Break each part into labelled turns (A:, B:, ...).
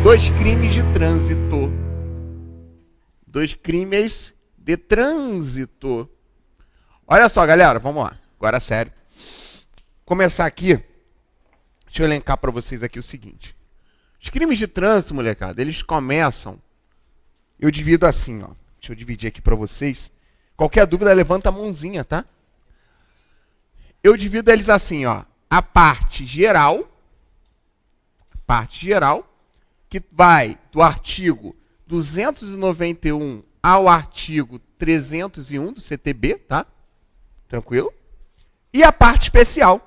A: 2 crimes de trânsito. 2 crimes de trânsito. Olha só, galera, vamos lá. Agora, sério. Começar aqui. Deixa eu elencar para vocês aqui o seguinte. Os crimes de trânsito, molecada, eles começam... Eu divido assim, ó. Deixa eu dividir aqui para vocês. Qualquer dúvida, levanta a mãozinha, tá? Eu divido eles assim, ó. A parte geral, que vai do artigo 291 ao artigo 301 do CTB, tá? Tranquilo? E a parte especial.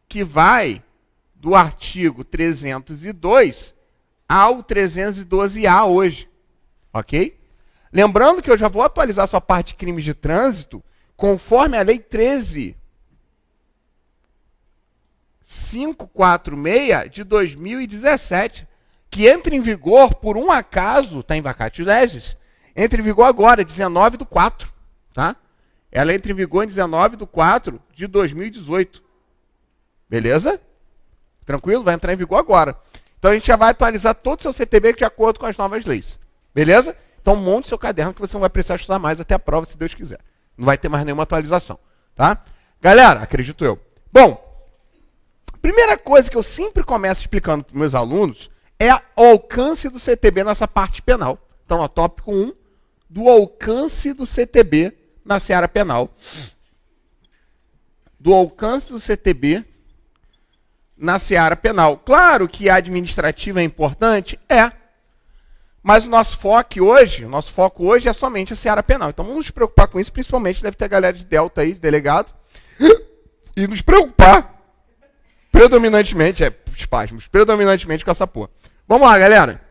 A: Que vai do artigo 302 ao 312A hoje. Ok? Lembrando que eu já vou atualizar sua parte de crimes de trânsito conforme a Lei 13.546 de 2017, que entra em vigor, por um acaso, está em vacatio legis, entra em vigor agora, 19/4, tá? Ela entra em vigor em 19/4 de 2018. Beleza? Tranquilo? Vai entrar em vigor agora. Então a gente já vai atualizar todo o seu CTB de acordo com as novas leis. Beleza? Então monte seu caderno que você não vai precisar estudar mais até a prova, se Deus quiser. Não vai ter mais nenhuma atualização. Tá? Galera, acredito eu. Bom, primeira coisa que eu sempre começo explicando para os meus alunos é o alcance do CTB nessa parte penal. Então, ó, tópico 1, do alcance do CTB na seara penal. Do alcance do CTB na seara penal. Claro que a administrativa é importante? É. Mas o nosso foco hoje é somente a seara penal. Então vamos nos preocupar com isso, principalmente deve ter a galera de Delta aí, de delegado, e nos preocupar predominantemente com essa porra. Vamos lá, galera.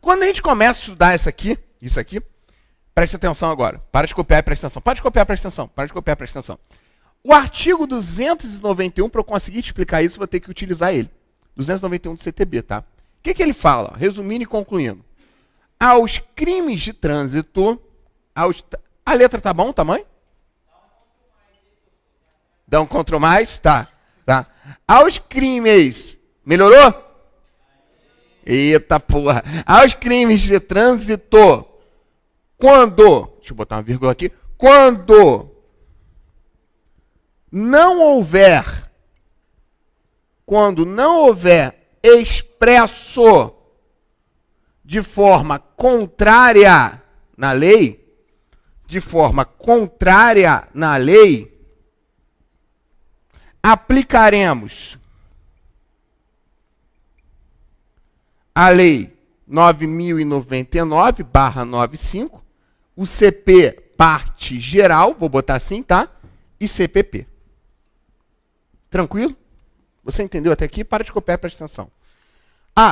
A: Quando a gente começa a estudar isso aqui, presta atenção agora. Para de copiar e presta atenção. Para de copiar e presta atenção. O artigo 291, para eu conseguir te explicar isso, vou ter que utilizar ele. 291 do CTB, tá? O que ele fala? Resumindo e concluindo. Aos crimes de trânsito... A letra tá bom o tamanho? Dá um Ctrl mais? Tá. Aos crimes... Melhorou? Eita porra. Aos crimes de trânsito... Quando... Deixa eu botar uma vírgula aqui. Quando não houver expresso de forma contrária na lei, aplicaremos a Lei 9.099/95, o CP parte geral, vou botar assim, tá? E CPP. Tranquilo? Você entendeu até aqui? Para de copiar e presta atenção.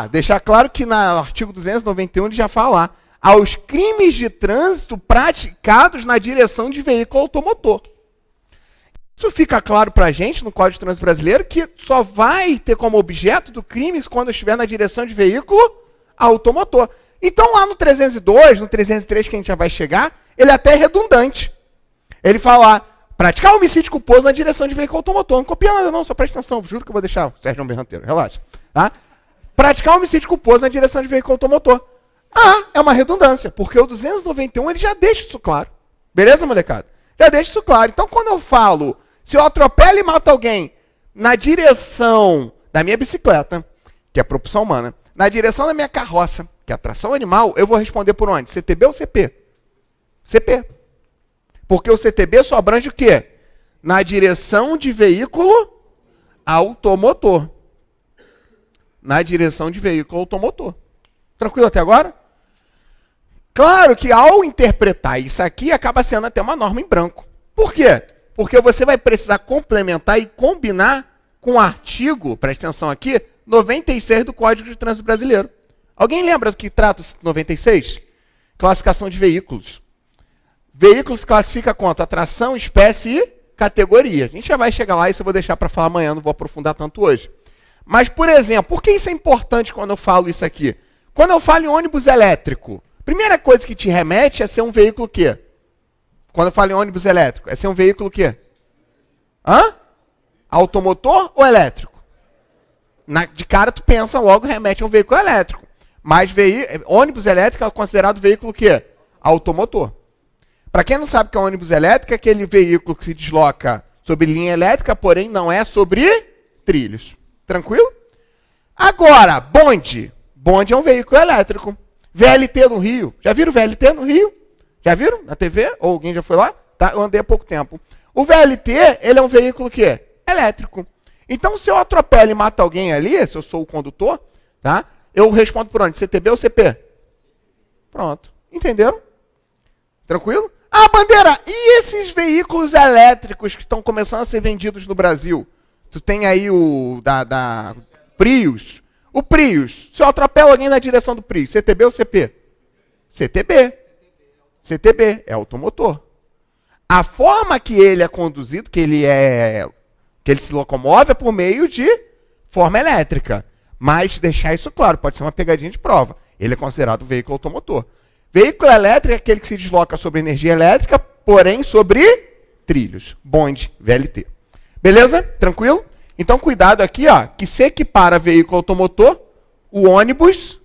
A: Deixar claro que no artigo 291 ele já fala aos crimes de trânsito praticados na direção de veículo automotor. Isso fica claro para a gente no Código de Trânsito Brasileiro que só vai ter como objeto do crime quando estiver na direção de veículo automotor. Então lá no 302, no 303 que a gente já vai chegar, ele até é redundante. Ele fala... Praticar homicídio culposo na direção de veículo automotor. Não copia nada não, só presta atenção. Juro que eu vou deixar o Sérgio Berranteiro. Relaxa. Tá? Praticar homicídio culposo na direção de veículo automotor. É uma redundância, porque o 291 ele já deixa isso claro. Beleza, molecada? Já deixa isso claro. Então, quando eu falo, se eu atropelo e mato alguém na direção da minha bicicleta, que é propulsão humana, na direção da minha carroça, que é a tração animal, eu vou responder por onde? CTB ou CP? CP. Porque o CTB só abrange o quê? Na direção de veículo automotor. Tranquilo até agora? Claro que ao interpretar isso aqui, acaba sendo até uma norma em branco. Por quê? Porque você vai precisar complementar e combinar com o artigo, presta atenção aqui, 96 do Código de Trânsito Brasileiro. Alguém lembra do que trata o 96? Classificação de veículos. Veículos classifica quanto? Atração, espécie e categoria. A gente já vai chegar lá, isso eu vou deixar para falar amanhã, não vou aprofundar tanto hoje. Mas, por exemplo, por que isso é importante quando eu falo isso aqui? Quando eu falo em ônibus elétrico, primeira coisa que te remete é ser um veículo o quê? Quando eu falo em ônibus elétrico, é ser um veículo o quê? Automotor ou elétrico? De cara tu pensa logo, remete a um veículo elétrico. Mas ônibus elétrico é considerado veículo o quê? Automotor. Para quem não sabe o que é ônibus elétrico, é aquele veículo que se desloca sobre linha elétrica, porém não é sobre trilhos. Tranquilo? Agora, bonde. Bonde é um veículo elétrico. VLT no Rio. Já viram VLT no Rio? Já viram na TV? Ou alguém já foi lá? Tá? Eu andei há pouco tempo. O VLT, ele é um veículo o quê? Elétrico. Então, se eu atropelo e mato alguém ali, se eu sou o condutor, tá? Eu respondo por onde? CTB ou CP? Pronto. Entenderam? Tranquilo? Ah, Bandeira, e esses veículos elétricos que estão começando a ser vendidos no Brasil? Tu tem aí o da Prius. O Prius, se eu atropelo alguém na direção do Prius, CTB ou CP? CTB. CTB, é automotor. A forma que ele é conduzido, que ele se locomove é por meio de forma elétrica. Mas deixar isso claro, pode ser uma pegadinha de prova. Ele é considerado veículo automotor. Veículo elétrico é aquele que se desloca sobre energia elétrica, porém sobre trilhos. Bonde, VLT. Beleza? Tranquilo? Então cuidado aqui, ó, que se equipara veículo automotor, o ônibus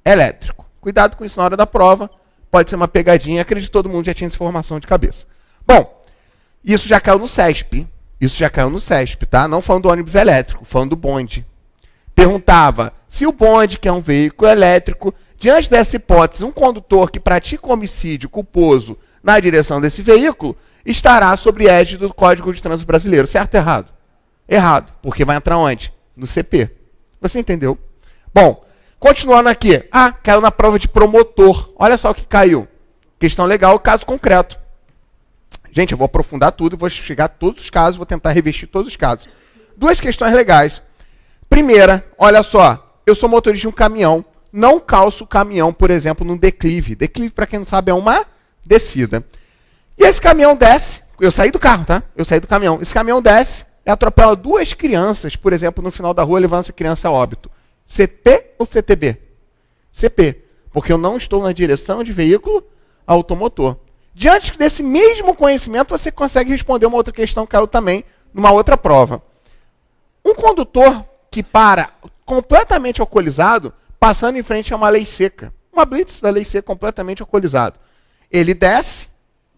A: elétrico. Cuidado com isso na hora da prova. Pode ser uma pegadinha, acredito que todo mundo já tinha essa informação de cabeça. Bom, isso já caiu no CESP. Isso já caiu no CESP, tá? Não falando do ônibus elétrico, falando do bonde. Perguntava se o bonde, que é um veículo elétrico, diante dessa hipótese, um condutor que pratica homicídio culposo na direção desse veículo, estará sob égide do Código de Trânsito Brasileiro. Certo ou errado? Errado, porque vai entrar onde? No CP. Você entendeu? Bom, continuando aqui. Ah, caiu na prova de promotor. Olha só o que caiu. Questão legal, caso concreto. Gente, eu vou aprofundar tudo, vou chegar a todos os casos, vou tentar revestir todos os casos. Duas questões legais. Primeira, olha só, eu sou motorista de um caminhão, não calço o caminhão, por exemplo, num declive. Declive, para quem não sabe, é uma descida. E esse caminhão desce, eu saí do carro, tá? Eu saí do caminhão. Esse caminhão desce e atropela duas crianças, por exemplo, no final da rua, levando essa criança a óbito. CP ou CTB? CP, porque eu não estou na direção de veículo automotor. Diante desse mesmo conhecimento, você consegue responder uma outra questão que caiu também numa outra prova. Um condutor que para completamente alcoolizado, passando em frente a uma lei seca, uma blitz da lei seca completamente alcoolizado. Ele desce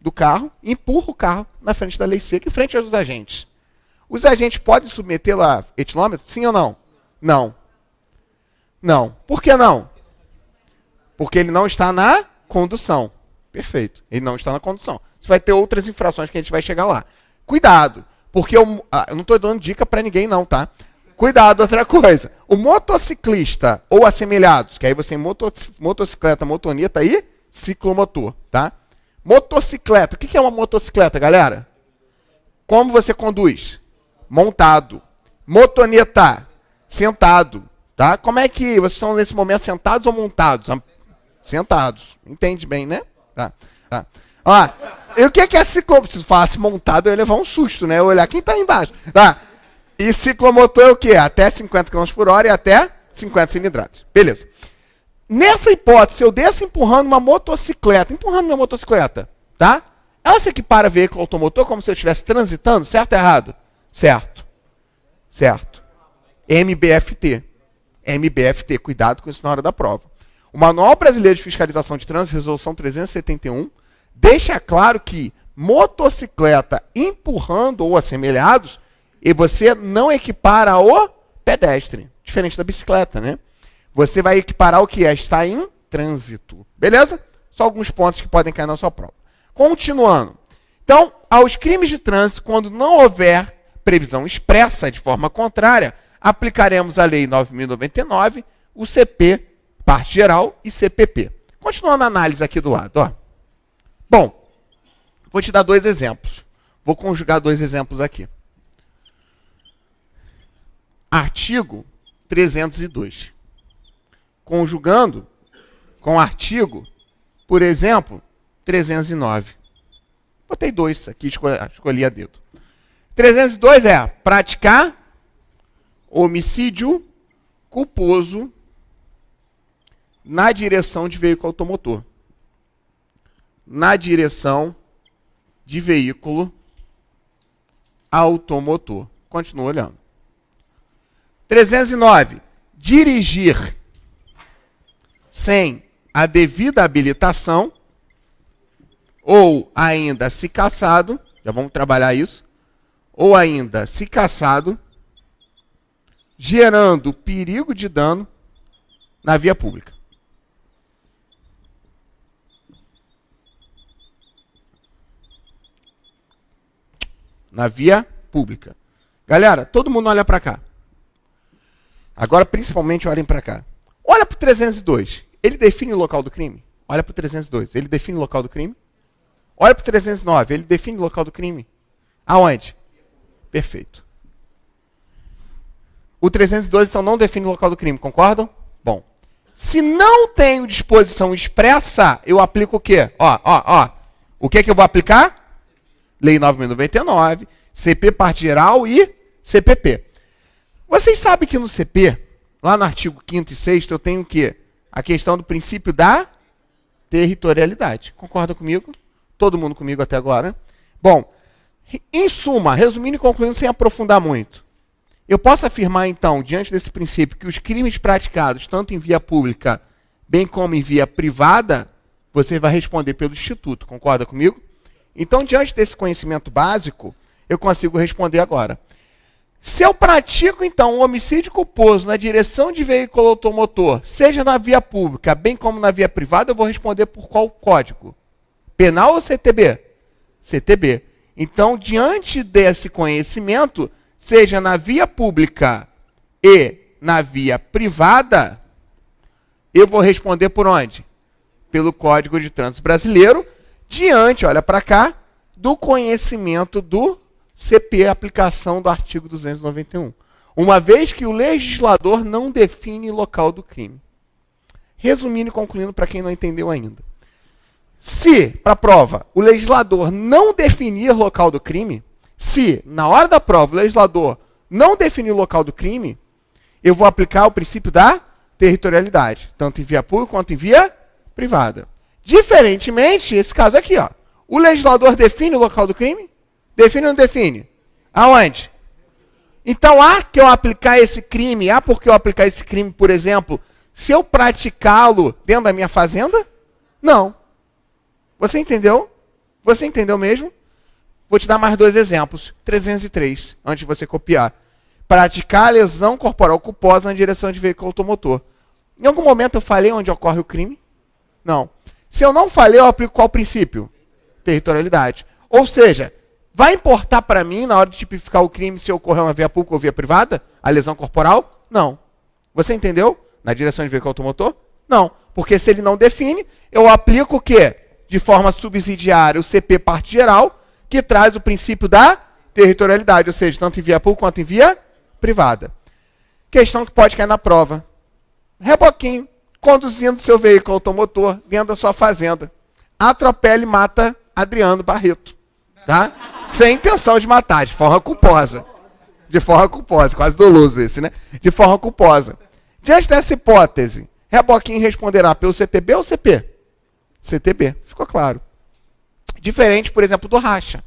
A: do carro e empurra o carro na frente da lei seca, em frente aos agentes. Os agentes podem submetê-lo a etilômetro? Sim ou não? Não. Não. Por que não? Porque ele não está na condução. Perfeito. Ele não está na condução. Você vai ter outras infrações que a gente vai chegar lá. Cuidado, porque eu não estou dando dica para ninguém não, tá? Cuidado, outra coisa. O motociclista ou assemelhados, que aí você tem motocicleta, motoneta e ciclomotor, tá? Motocicleta. O que é uma motocicleta, galera? Como você conduz? Montado. Motoneta. Sentado. Tá? Como é que vocês estão nesse momento sentados ou montados? Sentados. Entende bem, né? Tá. Ó, e o que é ciclomotor? Se falasse montado, eu ia levar um susto, né? Eu olhar quem está embaixo. Tá? E ciclomotor é o quê? Até 50 km por hora e até 50 cilindradas. Beleza. Nessa hipótese, eu desço empurrando uma motocicleta. Empurrando minha motocicleta. Tá? Ela se equipara a veículo automotor como se eu estivesse transitando? Certo ou errado? Certo. Certo. MBFT. MBFT. Cuidado com isso na hora da prova. O Manual Brasileiro de Fiscalização de Trânsito, Resolução 371, deixa claro que motocicleta empurrando ou assemelhados, e você não equipara o pedestre, diferente da bicicleta, né? Você vai equiparar o que está em trânsito. Beleza? Só alguns pontos que podem cair na sua prova. Continuando. Então, aos crimes de trânsito, quando não houver previsão expressa de forma contrária, aplicaremos a Lei 9.099, o CP, parte geral, e CPP. Continuando a análise aqui do lado. Ó. Bom, vou te dar dois exemplos. Vou conjugar dois exemplos aqui. Artigo 302. Conjugando com artigo, por exemplo, 309. Botei dois aqui, escolhi a dedo. 302 é praticar homicídio culposo na direção de veículo automotor. Na direção de veículo automotor. Continua olhando. 309. Dirigir sem a devida habilitação ou ainda se cassado, já vamos trabalhar isso, ou ainda se cassado, gerando perigo de dano na via pública. Na via pública. Galera, todo mundo olha para cá. Agora, principalmente, olhem para cá. Olha para o 302. Ele define o local do crime? Olha para o 302. Ele define o local do crime? Olha para o 309. Ele define o local do crime? Aonde? Perfeito. O 302, então, não define o local do crime. Concordam? Bom. Se não tenho disposição expressa, eu aplico o quê? O que eu vou aplicar? Lei 9.099, CP parte geral e CPP. Vocês sabem que no CP, lá no artigo 5º e 6º, eu tenho o quê? A questão do princípio da territorialidade. Concorda comigo? Todo mundo comigo até agora? Bom, em suma, resumindo e concluindo sem aprofundar muito, eu posso afirmar, então, diante desse princípio, que os crimes praticados, tanto em via pública, bem como em via privada, você vai responder pelo Instituto. Concorda comigo? Então, diante desse conhecimento básico, eu consigo responder agora. Se eu pratico, então, um homicídio culposo na direção de veículo automotor, seja na via pública, bem como na via privada, eu vou responder por qual código? Penal ou CTB? CTB. Então, diante desse conhecimento, seja na via pública e na via privada, eu vou responder por onde? Pelo Código de Trânsito Brasileiro, diante, olha para cá, do conhecimento do CP, aplicação do artigo 291. Uma vez que o legislador não define local do crime. Resumindo e concluindo para quem não entendeu ainda. Se, para a prova, o legislador não definir local do crime, se, na hora da prova, o legislador não definir o local do crime, eu vou aplicar o princípio da territorialidade, tanto em via pública quanto em via privada. Diferentemente, esse caso aqui, ó. O legislador define o local do crime? Define ou não define? Aonde? Então, há que eu aplicar esse crime, porque eu aplicar esse crime, por exemplo, se eu praticá-lo dentro da minha fazenda? Não. Você entendeu? Você entendeu mesmo? Vou te dar mais 2 exemplos. 303, antes de você copiar. Praticar lesão corporal culposa na direção de veículo automotor. Em algum momento eu falei onde ocorre o crime? Não. Se eu não falei, eu aplico qual princípio? Territorialidade. Ou seja, vai importar para mim, na hora de tipificar o crime, se ocorreu na via pública ou via privada? A lesão corporal? Não. Você entendeu? Na direção de veículo automotor? Não. Porque se ele não define, eu aplico o quê? De forma subsidiária, o CP parte geral, que traz o princípio da territorialidade, ou seja, tanto em via pública quanto em via privada. Questão que pode cair na prova. Reboquinho, conduzindo seu veículo automotor dentro da sua fazenda. Atropela e mata Adriano Barreto. Tá? Sem intenção de matar, de forma culposa. De forma culposa, quase doloso esse, né? De forma culposa. Diante dessa hipótese, Reboquinho responderá pelo CTB ou CP? CTB, ficou claro. Diferente, por exemplo, do racha.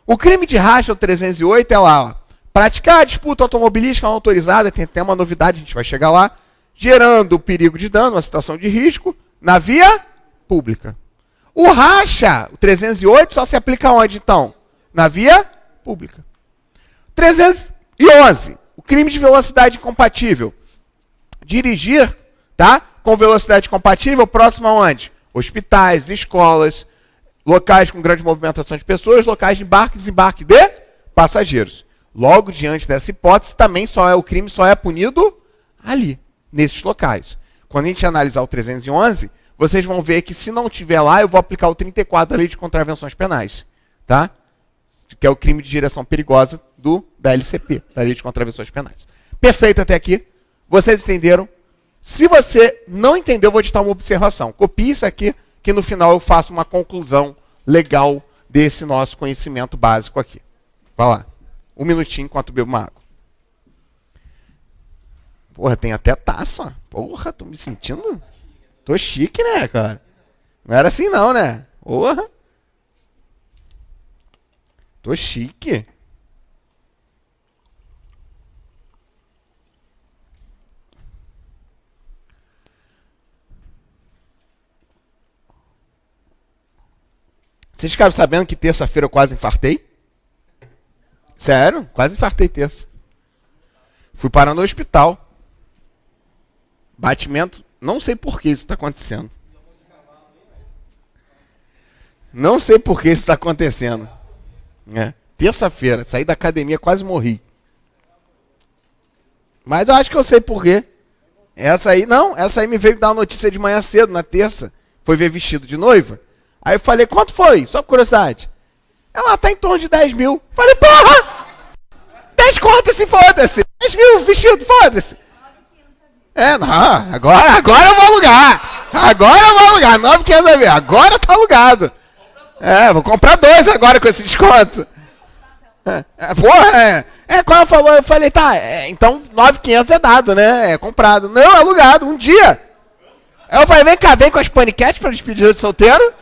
A: O crime de racha, o 308, é lá, ó, praticar a disputa automobilística não autorizada, tem até uma novidade, a gente vai chegar lá, gerando perigo de dano, uma situação de risco, na via pública. O racha, o 308, só se aplica onde, então? Na via pública. 311, o crime de velocidade incompatível. Dirigir, tá? Com velocidade compatível, próximo aonde? Hospitais, escolas, locais com grande movimentação de pessoas, locais de embarque e desembarque de passageiros. Logo, diante dessa hipótese, também o crime só é punido ali, nesses locais. Quando a gente analisar o 311, vocês vão ver que se não tiver lá, eu vou aplicar o 34 da Lei de Contravenções Penais, tá? Que é o crime de direção perigosa da LCP, da Lei de Contravenções Penais. Perfeito até aqui. Vocês entenderam? Se você não entendeu, eu vou ditar uma observação. Copie isso aqui, que no final eu faço uma conclusão legal desse nosso conhecimento básico aqui. Vai lá. 1 minutinho enquanto bebo uma água. Porra, tem até taça. Porra, tô me sentindo... Tô chique, né, cara? Não era assim não, né? Porra. Tô chique. Vocês ficaram sabendo que terça-feira eu quase infartei? Sério? Quase infartei terça. Fui parar no hospital. Batimento. Não sei por que isso está acontecendo. Não sei por que isso está acontecendo. Terça-feira, saí da academia, quase morri. Mas eu acho que eu sei por quê. Essa aí me veio dar uma notícia de manhã cedo, na terça. Foi ver vestido de noiva. Aí eu falei, quanto foi? Só por curiosidade. Ela tá em torno de 10 mil. Falei, porra! 10 contas, se foda-se. 10 mil vestido, foda-se. Não, agora eu vou alugar. Agora eu vou alugar. 9,500 a ver. Agora tá alugado. Vou comprar 2 agora com esse desconto. Quando ela falou, eu falei, tá, então 9,500 é dado, né? É comprado. Não, é alugado, um dia. Aí eu falei, vem cá, vem com as paniquetes pra despedida de solteiro.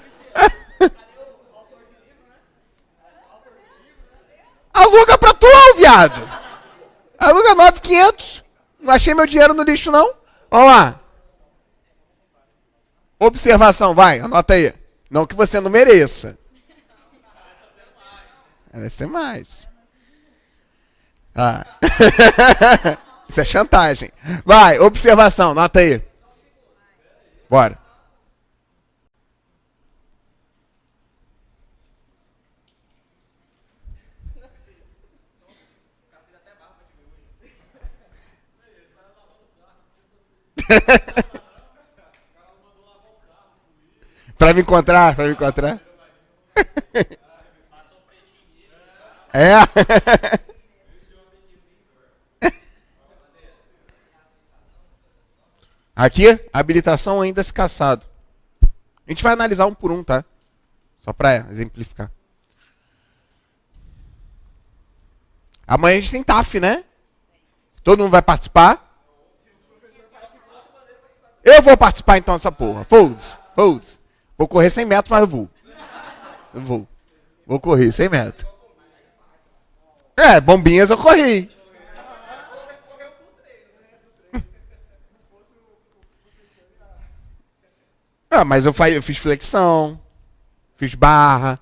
A: Aluga pra tu, viado. Aluga 9,500. Não achei meu dinheiro no lixo, não. Vamos lá. Observação, vai, anota aí. Não que você não mereça. Merece mais. Isso é chantagem. Vai, observação, anota aí. Bora. Pra me encontrar. Aqui, habilitação ainda se caçado. A gente vai analisar um por um, tá? Só pra exemplificar. Amanhã a gente tem TAF, né? Todo mundo vai participar? Eu vou participar então dessa porra. Foda-se. Vou correr 100 metros, mas eu vou. Vou correr 100 metros. Bombinhas eu corri. Mas eu fiz flexão. Fiz barra.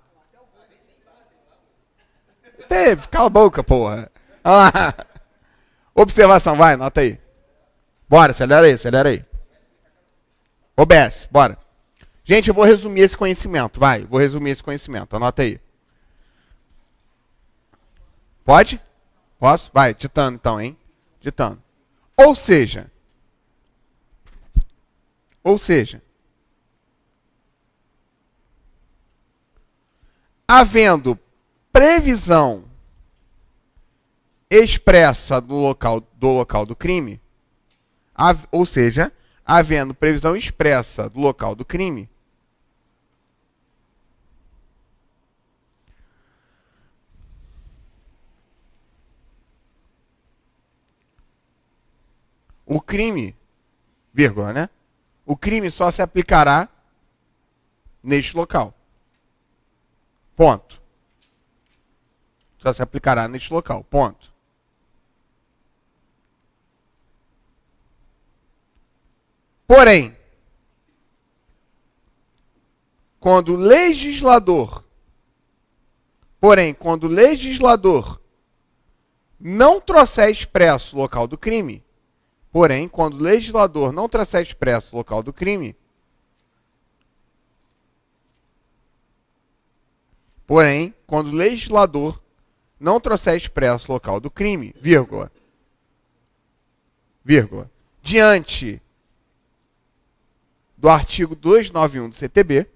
A: Cala a boca, porra. Observação, vai, anota aí. Bora, acelera aí. OBS, bora. Gente, eu vou resumir esse conhecimento, anota aí. Pode? Posso? Vai, ditando então, hein? Ditando. Ou seja, havendo previsão expressa do local do crime, havendo previsão expressa do local do crime, o crime, vírgula, né? O crime só se aplicará neste local. Ponto. Só se aplicará neste local. Ponto. Porém, quando o legislador não trouxer expresso o local do crime, vírgula, diante do artigo 291 do CTB,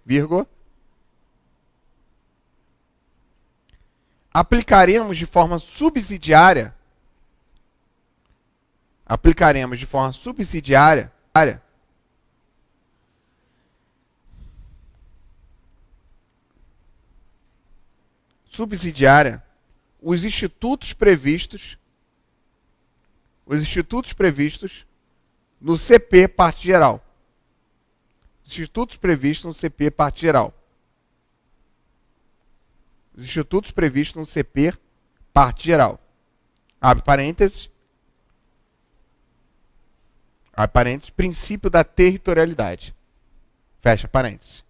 A: vírgula, aplicaremos de forma subsidiária os institutos previstos no CP parte geral. Abre parênteses, princípio da territorialidade. Fecha parênteses.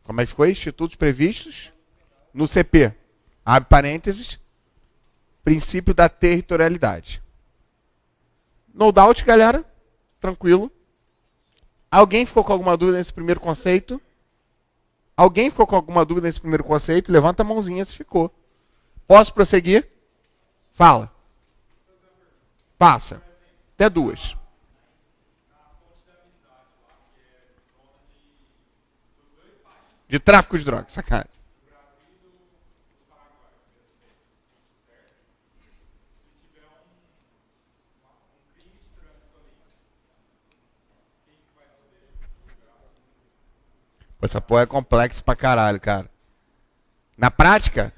A: Como é que ficou? Institutos previstos no CP. Abre parênteses. Princípio da territorialidade. No doubt, galera. Tranquilo. Alguém ficou com alguma dúvida nesse primeiro conceito? Alguém ficou com alguma dúvida nesse primeiro conceito? Levanta a mãozinha se ficou. Posso prosseguir? Fala. Passa. Até duas. De tráfico de drogas, sacanagem. Essa porra é complexa pra caralho, cara. Na prática,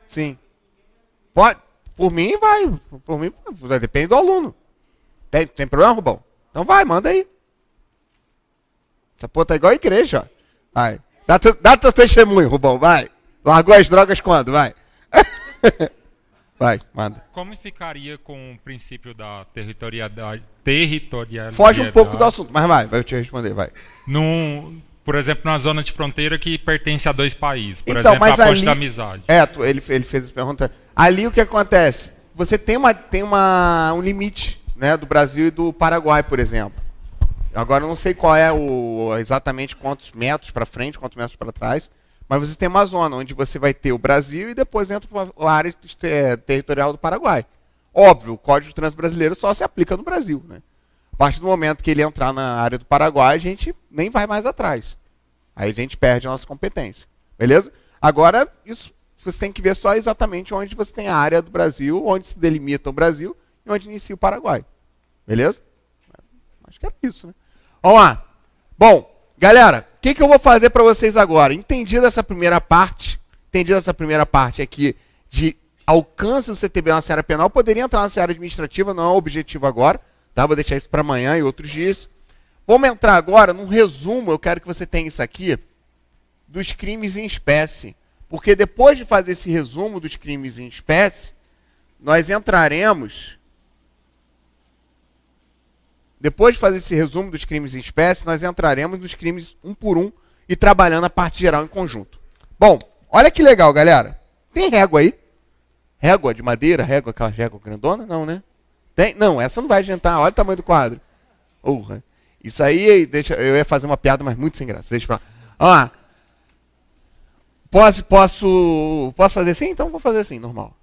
A: sim. Pode, por mim vai. Por mim, depende do aluno. Tem problema, Rubão? Então vai, manda aí. Essa porra tá igual a igreja, ó. Vai. Dá teu testemunho, Rubão, vai. Largou as drogas quando? Vai. Vai, manda.
B: Como ficaria com o princípio da territorialidade?
A: Foge um pouco do assunto, mas vai eu te responder, vai.
B: Por exemplo, na zona de fronteira que pertence a dois países. Por
A: Então,
B: exemplo,
A: mas
B: a ponte
A: ali,
B: da amizade.
A: ele fez essa pergunta. Ali o que acontece? Você tem um limite, né, do Brasil e do Paraguai, por exemplo. Agora eu não sei qual é exatamente quantos metros para frente, quantos metros para trás, mas você tem uma zona onde você vai ter o Brasil e depois entra a área territorial do Paraguai. Óbvio, o Código de Trânsito Brasileiro só se aplica no Brasil, né? A partir do momento que ele entrar na área do Paraguai, a gente nem vai mais atrás. Aí a gente perde a nossa competência. Beleza? Agora, isso você tem que ver só exatamente onde você tem a área do Brasil, onde se delimita o Brasil e onde inicia o Paraguai. Beleza? Acho que era isso, né? Vamos lá. Bom, galera, o que eu vou fazer para vocês agora? Entendida essa primeira parte aqui de alcance do CTB na seara penal, poderia entrar na seara administrativa, não é o objetivo agora, tá? Vou deixar isso para amanhã e outros dias. Vamos entrar agora num resumo, eu quero que você tenha isso aqui, dos crimes em espécie. Porque depois de fazer esse resumo dos crimes em espécie, nós entraremos... Depois de fazer esse resumo dos crimes em espécie, nós entraremos nos crimes um por um e trabalhando a parte geral em conjunto. Bom, olha que legal, galera. Tem régua aí? Régua de madeira? Régua, aquela régua grandona? Não, né? Tem? Não, essa não vai adiantar. Olha o tamanho do quadro. Isso aí, eu ia fazer uma piada, mas muito sem graça. Deixa pra lá. Posso fazer assim? Então vou fazer assim, normal.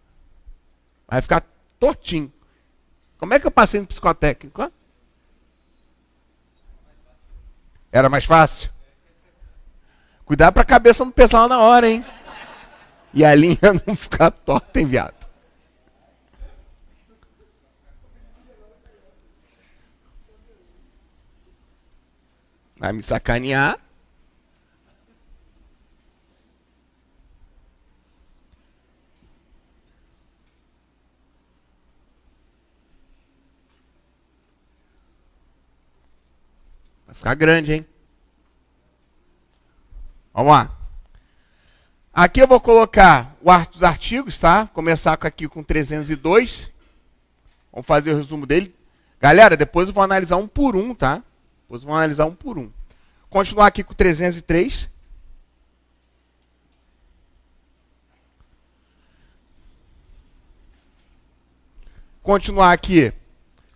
A: Vai ficar tortinho. Como é que eu passei no psicotécnico? Era mais fácil? Cuidado pra cabeça não pesar lá na hora, hein? E a linha não ficar torta, hein, viado? Vai me sacanear. Vai ficar grande, hein? Vamos lá. Aqui eu vou colocar os artigos, tá? Começar aqui com 302. Vamos fazer o resumo dele. Galera, depois eu vou analisar um por um, tá? Depois eu vou analisar um por um. Continuar aqui com 303. Continuar aqui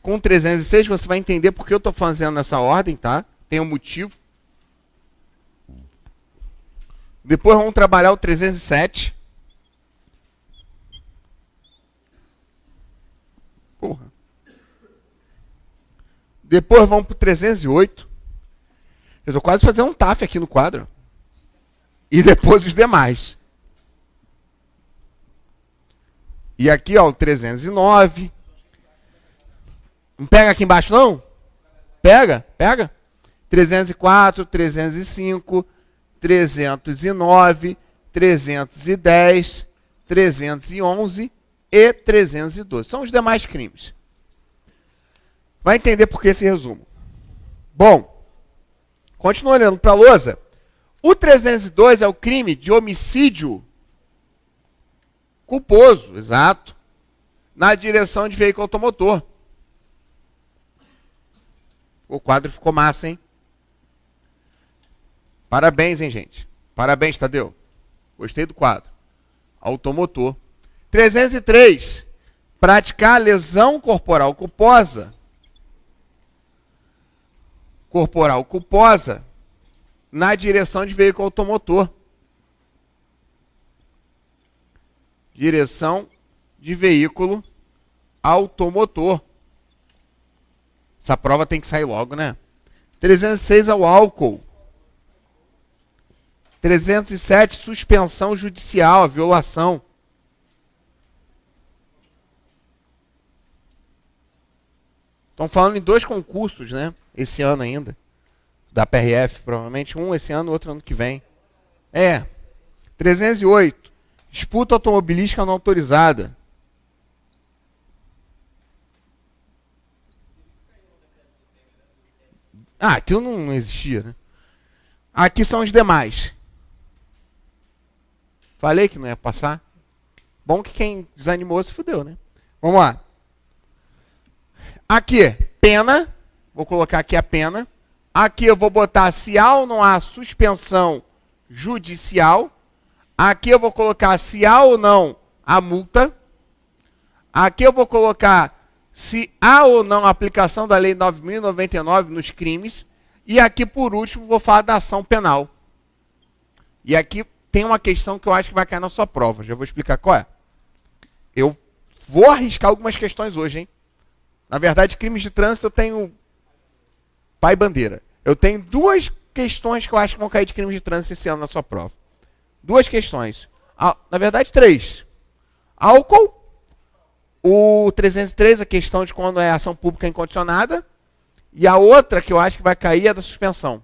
A: com 306, você vai entender porque eu estou fazendo nessa ordem, tá? Tem um motivo. Depois vamos trabalhar o 307. Porra. Depois vamos para o 308. Eu estou quase fazendo um TAF aqui no quadro. E depois os demais. E aqui, ó, o 309. Não pega aqui embaixo, não? Pega. 304, 305, 309, 310, 311 e 312. São os demais crimes. Vai entender por que esse resumo. Bom, continua olhando para a lousa. O 302 é o crime de homicídio culposo, exato, na direção de veículo automotor. O quadro ficou massa, hein? Parabéns, hein, gente? Parabéns, Tadeu. Gostei do quadro. Automotor. 303. Praticar lesão corporal culposa. Corporal culposa na direção de veículo automotor. Direção de veículo automotor. Essa prova tem que sair logo, né? 306 é o álcool. 307, suspensão judicial, a violação. Estão falando em 2 concursos, né? Esse ano ainda. Da PRF, provavelmente. Um esse ano, outro ano que vem. 308. Disputa automobilística não autorizada. Aquilo não existia, né? Aqui são os demais. Falei que não ia passar. Bom que quem desanimou se fudeu, né? Vamos lá. Aqui, pena. Vou colocar aqui a pena. Aqui eu vou botar se há ou não há suspensão judicial. Aqui eu vou colocar se há ou não a multa. Aqui eu vou colocar se há ou não a aplicação da Lei 9.099 nos crimes. E aqui, por último, vou falar da ação penal. E aqui tem uma questão que eu acho que vai cair na sua prova. Já vou explicar qual é. Eu vou arriscar algumas questões hoje, hein? Na verdade, crimes de trânsito eu tenho pai bandeira. Eu tenho 2 questões que eu acho que vão cair de crimes de trânsito esse ano na sua prova. 2 questões. Na verdade, 3. Álcool. O 303, a questão de quando é ação pública incondicionada. E a outra que eu acho que vai cair é da suspensão.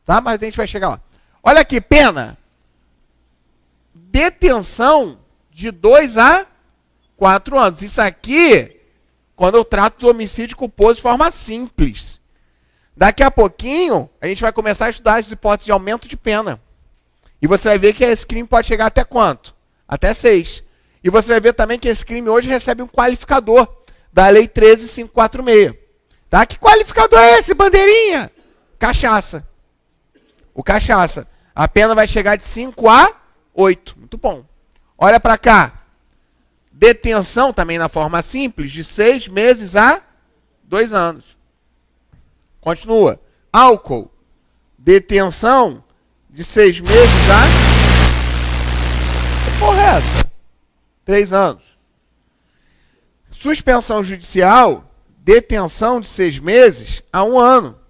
A: Tá? Mas a gente vai chegar lá. Olha aqui, pena. Detenção de 2 a 4 anos. Isso aqui, quando eu trato do homicídio culposo de forma simples. Daqui a pouquinho, a gente vai começar a estudar as hipóteses de aumento de pena. E você vai ver que esse crime pode chegar até quanto? Até 6. E você vai ver também que esse crime hoje recebe um qualificador da Lei 13.546. Tá? Que qualificador é esse, bandeirinha? Cachaça. O cachaça. A pena vai chegar de 5 a 8. Muito bom. Olha para cá. Detenção, também na forma simples, de 6 meses a 2 anos. Continua. Álcool. Detenção de 6 meses a... Correto. 3 anos. Suspensão judicial, detenção de 6 meses a 1 ano.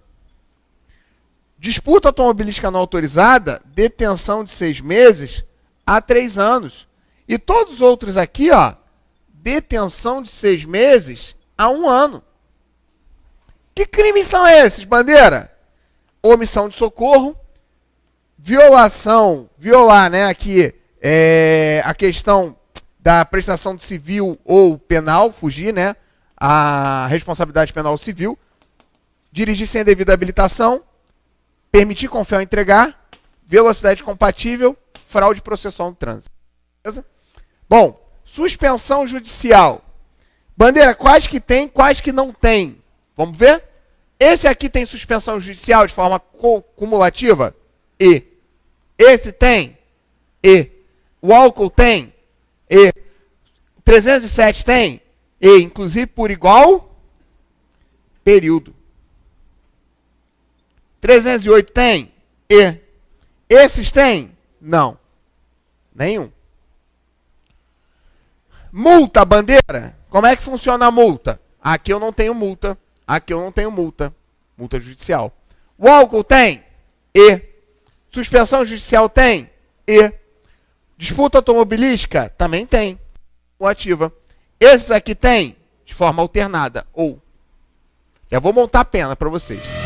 A: Disputa automobilística não autorizada, detenção de 6 meses a 3 anos. E todos os outros aqui, ó, detenção de 6 meses a 1 ano. Que crimes são esses, bandeira? Omissão de socorro, violação, violar, né, aqui, a questão da prestação de civil ou penal, fugir, né, a responsabilidade penal civil, dirigir sem a devida habilitação, permitir, confiar ou entregar, velocidade compatível, fraude processual no trânsito. Beleza? Bom, suspensão judicial. Bandeira, quais que tem, quais que não tem? Vamos ver? Esse aqui tem suspensão judicial de forma cumulativa? E. Esse tem? E. O álcool tem? E. 307 tem? E. Inclusive por igual período. 308 tem? E. Esses tem? Não. Nenhum. Multa, bandeira. Como é que funciona a multa? Aqui eu não tenho multa. Aqui eu não tenho multa. Multa judicial. O álcool tem? E. Suspensão judicial tem? E. Disputa automobilística? Também tem. Ativa. Esses aqui tem? De forma alternada. Ou. Já vou montar a pena para vocês.